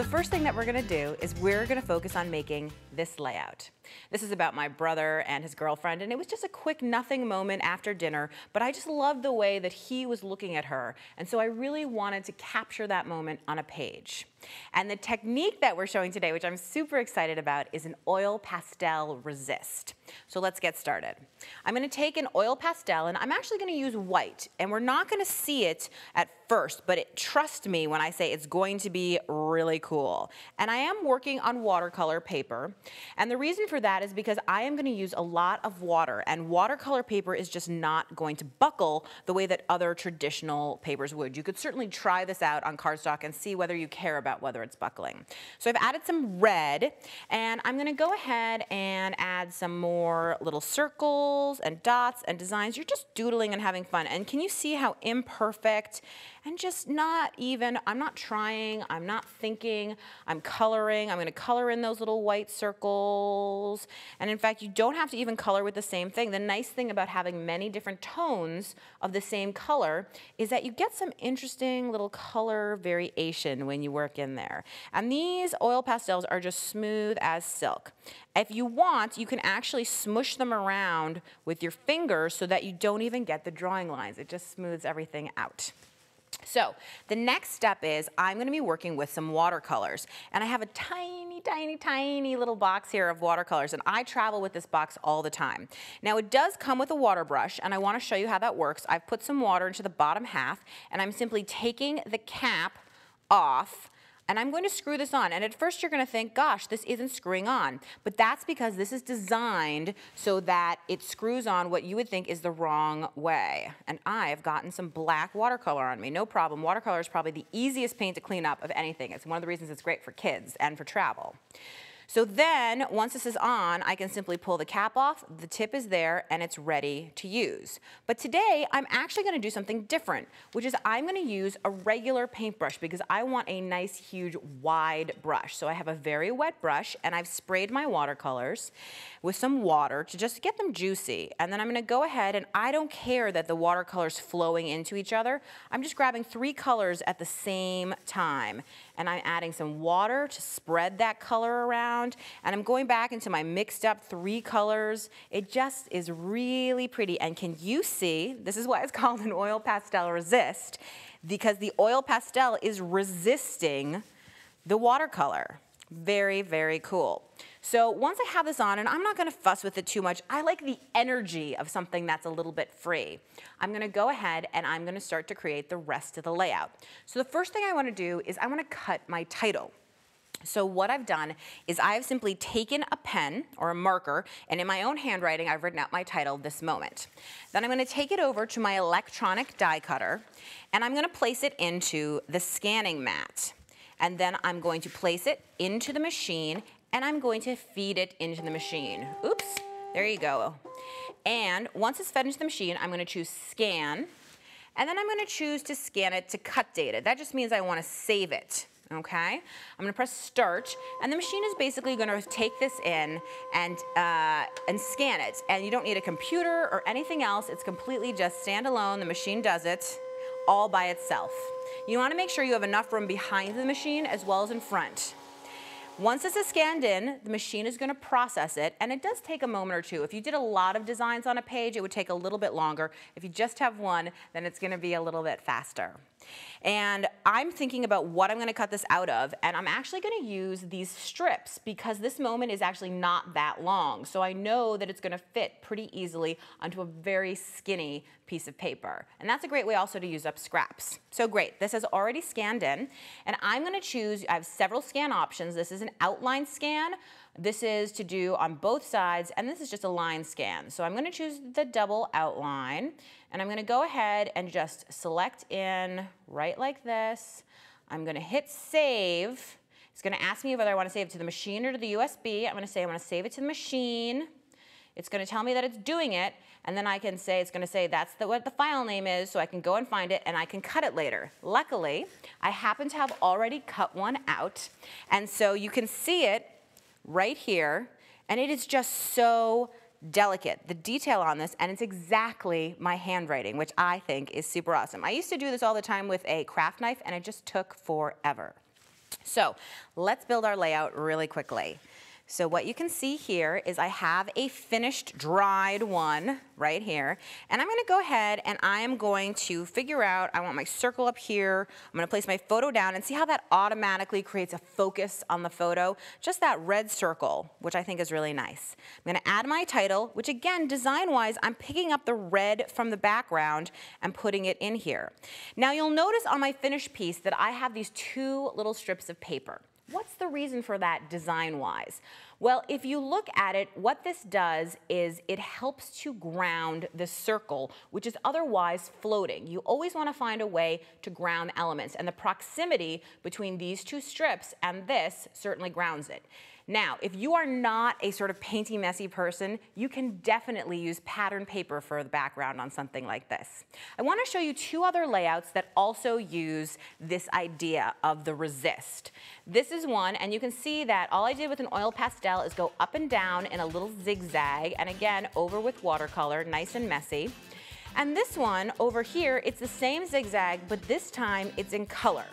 the first thing that we're gonna do is we're gonna focus on making this layout. This is about my brother and his girlfriend, and it was just a quick nothing moment after dinner, but I just loved the way that he was looking at her, and so I really wanted to capture that moment on a page. And the technique that we're showing today, which I'm super excited about, is an oil pastel resist. So let's get started. I'm gonna take an oil pastel, and I'm actually gonna use white, and we're not gonna see it at first, but trust me when I say it's going to be really cool. And I am working on watercolor paper, and the reason for that is because I am gonna use a lot of water, and watercolor paper is just not going to buckle the way that other traditional papers would. You could certainly try this out on cardstock and see whether you care about whether it's buckling. So I've added some red, and I'm gonna go ahead and add some more little circles and dots and designs. You're just doodling and having fun. And can you see how imperfect and just not even, I'm not trying, I'm not thinking, I'm coloring. I'm gonna color in those little white circles. And in fact, you don't have to even color with the same thing. The nice thing about having many different tones of the same color is that you get some interesting little color variation when you work in there. And these oil pastels are just smooth as silk. If you want, you can actually smush them around with your fingers so that you don't even get the drawing lines. It just smooths everything out. So the next step is I'm going to be working with some watercolors, and I have a tiny, tiny, tiny little box here of watercolors, and I travel with this box all the time. Now it does come with a water brush, and I want to show you how that works. I've put some water into the bottom half, and I'm simply taking the cap off, and I'm going to screw this on. And at first you're going to think, gosh, this isn't screwing on. But that's because this is designed so that it screws on what you would think is the wrong way. And I've gotten some black watercolor on me. No problem. Watercolor is probably the easiest paint to clean up of anything. It's one of the reasons it's great for kids and for travel. So then, once this is on, I can simply pull the cap off, the tip is there, and it's ready to use. But today, I'm actually gonna do something different, which is I'm gonna use a regular paintbrush because I want a nice, huge, wide brush. So I have a very wet brush, and I've sprayed my watercolors with some water to just get them juicy. And then I'm gonna go ahead, and I don't care that the watercolor's flowing into each other. I'm just grabbing 3 colors at the same time. And I'm adding some water to spread that color around, and I'm going back into my mixed up 3 colors. It just is really pretty, and can you see, this is why it's called an oil pastel resist, because the oil pastel is resisting the watercolor. Very, very cool. So once I have this on, and I'm not gonna fuss with it too much, I like the energy of something that's a little bit free. I'm gonna go ahead and I'm gonna start to create the rest of the layout. So the first thing I wanna do is I wanna cut my title. So what I've done is I have simply taken a pen or a marker, and in my own handwriting, I've written out my title, This Moment. Then I'm gonna take it over to my electronic die cutter, and I'm gonna place it into the scanning mat. And then I'm going to place it into the machine, and I'm going to feed it into the machine. Oops, there you go. And once it's fed into the machine, I'm gonna choose Scan, and then I'm gonna choose to scan it to cut data. That just means I wanna save it, okay? I'm gonna press Start, and the machine is basically gonna take this in and scan it. And you don't need a computer or anything else. It's completely just standalone. The machine does it all by itself. You wanna make sure you have enough room behind the machine as well as in front. Once this is scanned in, the machine is gonna process it, and it does take a moment or two. If you did a lot of designs on a page, it would take a little bit longer. If you just have one, then it's gonna be a little bit faster. And I'm thinking about what I'm gonna cut this out of, and I'm actually gonna use these strips because this moment is actually not that long. So I know that it's gonna fit pretty easily onto a very skinny piece of paper. And that's a great way also to use up scraps. So great, this is already scanned in, and I'm gonna choose, I have several scan options. This is an outline scan. This is to do on both sides, and this is just a line scan. So I'm gonna choose the double outline, and I'm gonna go ahead and just select in right like this. I'm gonna hit save. It's gonna ask me whether I wanna save it to the machine or to the USB. I'm gonna say I wanna save it to the machine. It's gonna tell me that it's doing it, and then I can say, it's gonna say that's what the file name is, so I can go and find it, and I can cut it later. Luckily, I happen to have already cut one out, and so you can see it right here, and it is just so delicate, the detail on this, and it's exactly my handwriting, which I think is super awesome. I used to do this all the time with a craft knife, and it just took forever. So let's build our layout really quickly. So what you can see here is I have a finished dried one right here, and I'm gonna go ahead and I am going to figure out, I want my circle up here, I'm gonna place my photo down and see how that automatically creates a focus on the photo, just that red circle, which I think is really nice. I'm gonna add my title, which again, design-wise, I'm picking up the red from the background and putting it in here. Now you'll notice on my finished piece that I have these two little strips of paper. What's the reason for that design-wise? Well, if you look at it, what this does is it helps to ground the circle, which is otherwise floating. You always want to find a way to ground elements, and the proximity between these two strips and this certainly grounds it. Now, if you are not a sort of painty, messy person, you can definitely use pattern paper for the background on something like this. I want to show you two other layouts that also use this idea of the resist. This is one, and you can see that all I did with an oil pastel is go up and down in a little zigzag, and again, over with watercolor, nice and messy. And this one over here, it's the same zigzag, but this time it's in color.